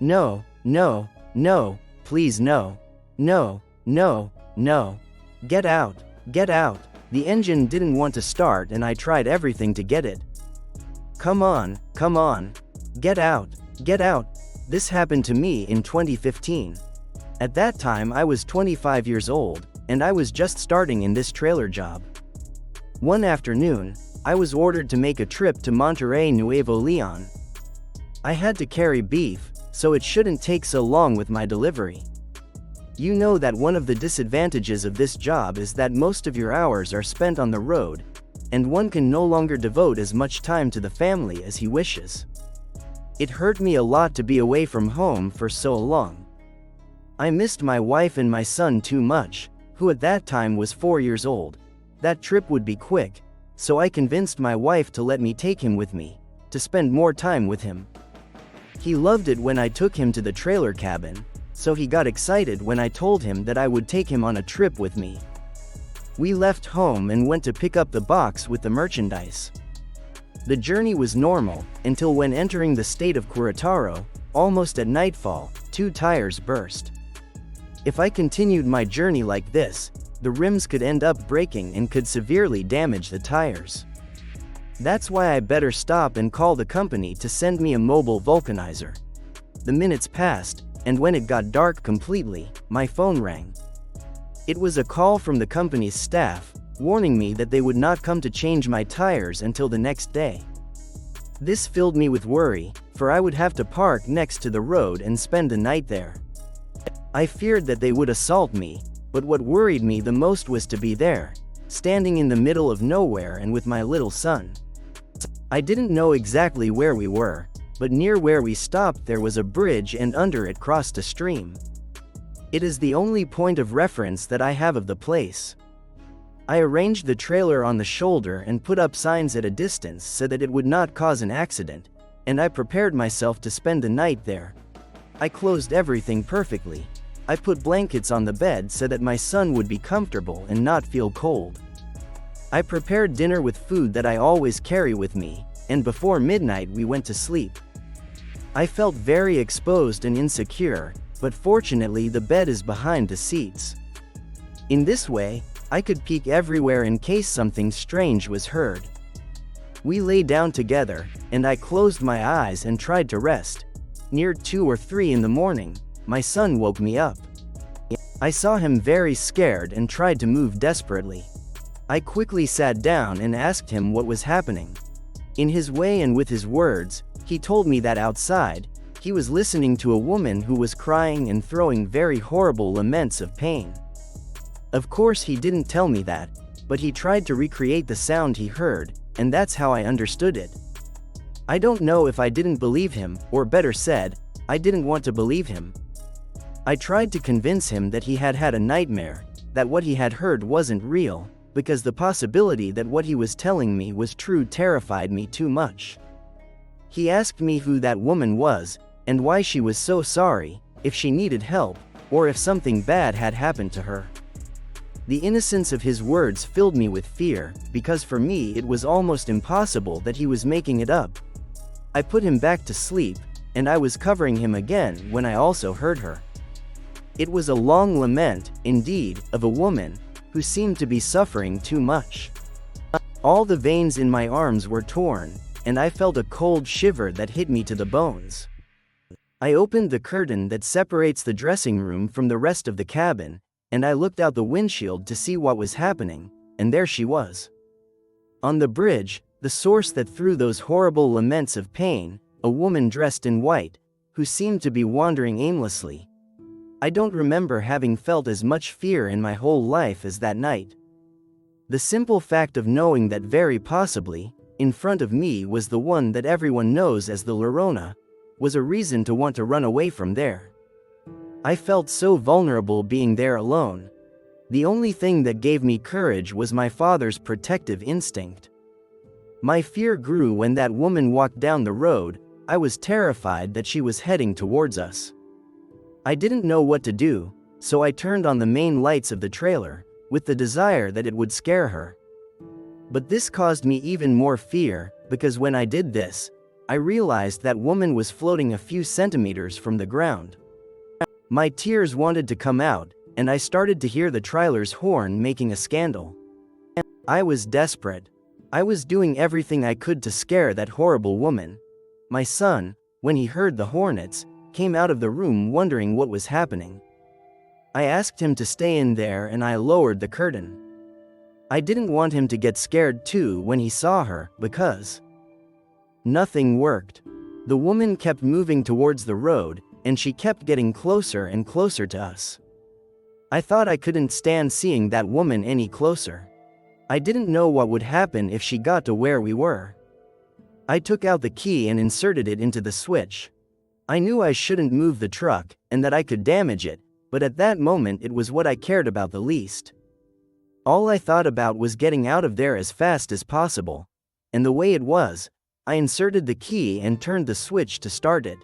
No, no, no, please no. No, no, no. Get out, get out. The engine didn't want to start and I tried everything to get it. Come on, come on. Get out, get out. This happened to me in 2015. At that time I was 25 years old, and I was just starting in this trailer job. One afternoon, I was ordered to make a trip to Monterrey, Nuevo Leon. I had to carry beef, so it shouldn't take so long with my delivery. You know that one of the disadvantages of this job is that most of your hours are spent on the road, and one can no longer devote as much time to the family as he wishes. It hurt me a lot to be away from home for so long. I missed my wife and my son too much, who at that time was 4 years old. That trip would be quick, so I convinced my wife to let me take him with me, to spend more time with him. He loved it when I took him to the trailer cabin, so he got excited when I told him that I would take him on a trip with me. We left home and went to pick up the box with the merchandise. The journey was normal, until when entering the state of Querétaro, almost at nightfall, 2 tires burst. If I continued my journey like this, the rims could end up breaking and could severely damage the tires. That's why I better stop and call the company to send me a mobile vulcanizer. The minutes passed, and when it got dark completely, my phone rang. It was a call from the company's staff, warning me that they would not come to change my tires until the next day. This filled me with worry, for I would have to park next to the road and spend the night there. I feared that they would assault me, but what worried me the most was to be there, standing in the middle of nowhere and with my little son. I didn't know exactly where we were, but near where we stopped there was a bridge and under it crossed a stream. It is the only point of reference that I have of the place. I arranged the trailer on the shoulder and put up signs at a distance so that it would not cause an accident, and I prepared myself to spend the night there. I closed everything perfectly. I put blankets on the bed so that my son would be comfortable and not feel cold. I prepared dinner with food that I always carry with me, and before midnight we went to sleep. I felt very exposed and insecure, but fortunately the bed is behind the seats. In this way, I could peek everywhere in case something strange was heard. We lay down together, and I closed my eyes and tried to rest. Near 2 or 3 in the morning, my son woke me up. I saw him very scared and tried to move desperately. I quickly sat down and asked him what was happening. In his way and with his words, he told me that outside, he was listening to a woman who was crying and throwing very horrible laments of pain. Of course he didn't tell me that, but he tried to recreate the sound he heard, and that's how I understood it. I don't know if I didn't believe him, or better said, I didn't want to believe him. I tried to convince him that he had had a nightmare, that what he had heard wasn't real, because the possibility that what he was telling me was true terrified me too much. He asked me who that woman was, and why she was so sorry, if she needed help, or if something bad had happened to her. The innocence of his words filled me with fear, because for me it was almost impossible that he was making it up. I put him back to sleep, and I was covering him again when I also heard her. It was a long lament, indeed, of a woman, who seemed to be suffering too much. All the veins in my arms were torn, and I felt a cold shiver that hit me to the bones. I opened the curtain that separates the dressing room from the rest of the cabin, and I looked out the windshield to see what was happening, and there she was. On the bridge, the source that threw those horrible laments of pain, a woman dressed in white, who seemed to be wandering aimlessly. I don't remember having felt as much fear in my whole life as that night. The simple fact of knowing that very possibly, in front of me was the one that everyone knows as the Llorona, was a reason to want to run away from there. I felt so vulnerable being there alone. The only thing that gave me courage was my father's protective instinct. My fear grew when that woman walked down the road. I was terrified that she was heading towards us. I didn't know what to do, so I turned on the main lights of the trailer, with the desire that it would scare her. But this caused me even more fear, because when I did this, I realized that woman was floating a few centimeters from the ground. My tears wanted to come out, and I started to hear the trailer's horn making a scandal. I was desperate. I was doing everything I could to scare that horrible woman. My son, when he heard the hornets, came out of the room wondering what was happening. I asked him to stay in there and I lowered the curtain. I didn't want him to get scared too when he saw her, because nothing worked. The woman kept moving towards the road, and she kept getting closer and closer to us. I thought I couldn't stand seeing that woman any closer. I didn't know what would happen if she got to where we were. I took out the key and inserted it into the switch. I knew I shouldn't move the truck, and that I could damage it, but at that moment it was what I cared about the least. All I thought about was getting out of there as fast as possible. And the way it was, I inserted the key and turned the switch to start it.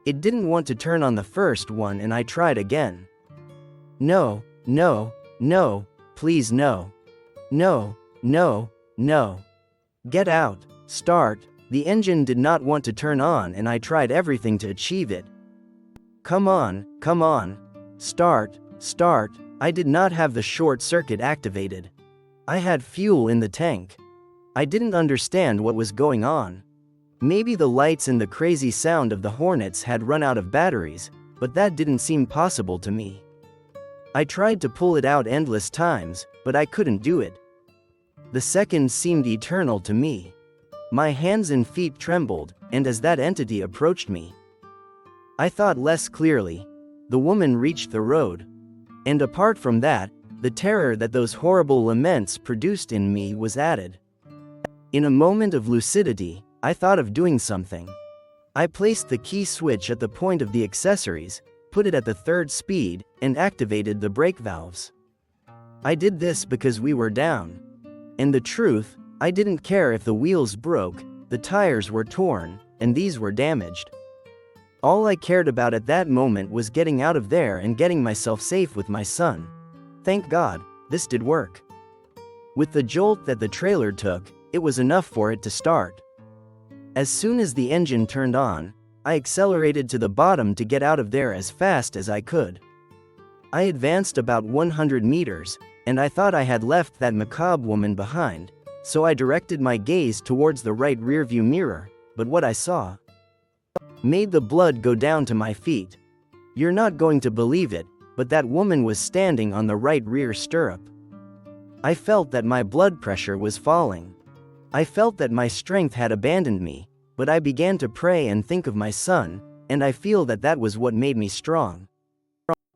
It didn't want to turn on the first one and I tried again. No, no, no, please no. No, no, no. Get out, start. The engine did not want to turn on and I tried everything to achieve it. Come on, start, start. I did not have the short circuit activated. I had fuel in the tank. I didn't understand what was going on. Maybe the lights and the crazy sound of the hornets had run out of batteries, but that didn't seem possible to me. I tried to pull it out endless times, but I couldn't do it. The seconds seemed eternal to me. My hands and feet trembled, and as that entity approached me, I thought less clearly. The woman reached the road. And apart from that, the terror that those horrible laments produced in me was added. In a moment of lucidity, I thought of doing something. I placed the key switch at the point of the accessories, put it at the third speed, and activated the brake valves. I did this because we were down. And the truth, I didn't care if the wheels broke, the tires were torn, and these were damaged. All I cared about at that moment was getting out of there and getting myself safe with my son. Thank God, this did work. With the jolt that the trailer took, it was enough for it to start. As soon as the engine turned on, I accelerated to the bottom to get out of there as fast as I could. I advanced about 100 meters, and I thought I had left that macabre woman behind, so I directed my gaze towards the right rearview mirror, but what I saw made the blood go down to my feet. You're not going to believe it, but that woman was standing on the right rear stirrup. I felt that my blood pressure was falling. I felt that my strength had abandoned me, but I began to pray and think of my son, and I feel that that was what made me strong.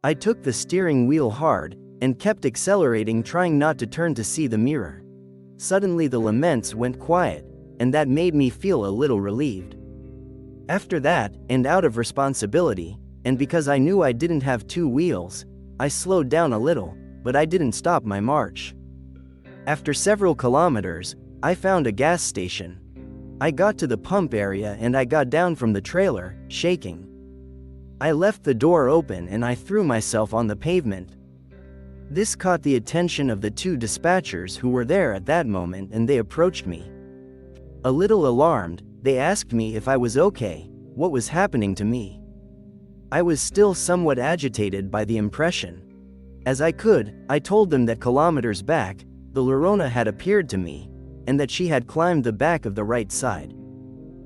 I took the steering wheel hard, and kept accelerating, trying not to turn to see the mirror. Suddenly the laments went quiet, and that made me feel a little relieved. After that, and out of responsibility, and because I knew I didn't have two wheels, I slowed down a little, but I didn't stop my march. After several kilometers, I found a gas station. I got to the pump area and I got down from the trailer, shaking. I left the door open and I threw myself on the pavement. This caught the attention of the two dispatchers who were there at that moment, and they approached me. A little alarmed, they asked me if I was okay, what was happening to me. I was still somewhat agitated by the impression. As I could, I told them that kilometers back, the Llorona had appeared to me, and that she had climbed the back of the right side.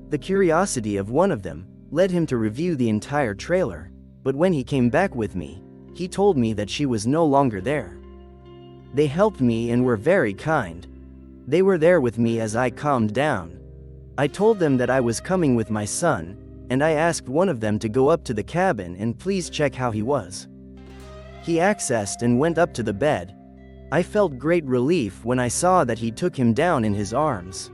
The curiosity of one of them led him to review the entire trailer, but when he came back with me, he told me that she was no longer there. They helped me and were very kind. They were there with me as I calmed down. I told them that I was coming with my son, and I asked one of them to go up to the cabin and please check how he was. He accessed and went up to the bed. I felt great relief when I saw that he took him down in his arms.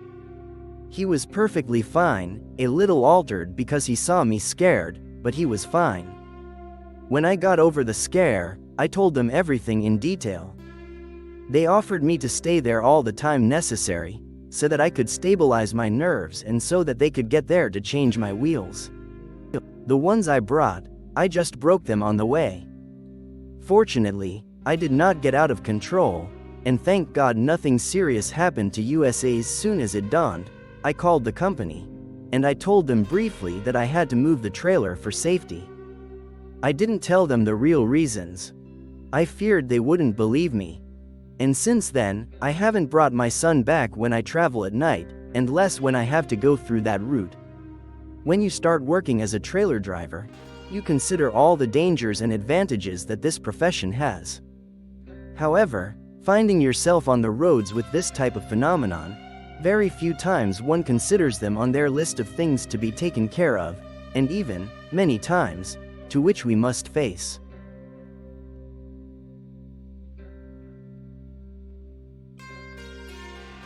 He was perfectly fine, a little altered because he saw me scared, but he was fine. When I got over the scare, I told them everything in detail. They offered me to stay there all the time necessary, so that I could stabilize my nerves and so that they could get there to change my wheels. The ones I brought, I just broke them on the way. Fortunately, I did not get out of control, and thank God nothing serious happened to us. As soon as it dawned, I called the company. and I told them briefly that I had to move the trailer for safety. I didn't tell them the real reasons. I feared they wouldn't believe me. And since then, I haven't brought my son back when I travel at night, and less when I have to go through that route. When you start working as a trailer driver, you consider all the dangers and advantages that this profession has. However, finding yourself on the roads with this type of phenomenon, very few times one considers them on their list of things to be taken care of, and even, many times, to which we must face.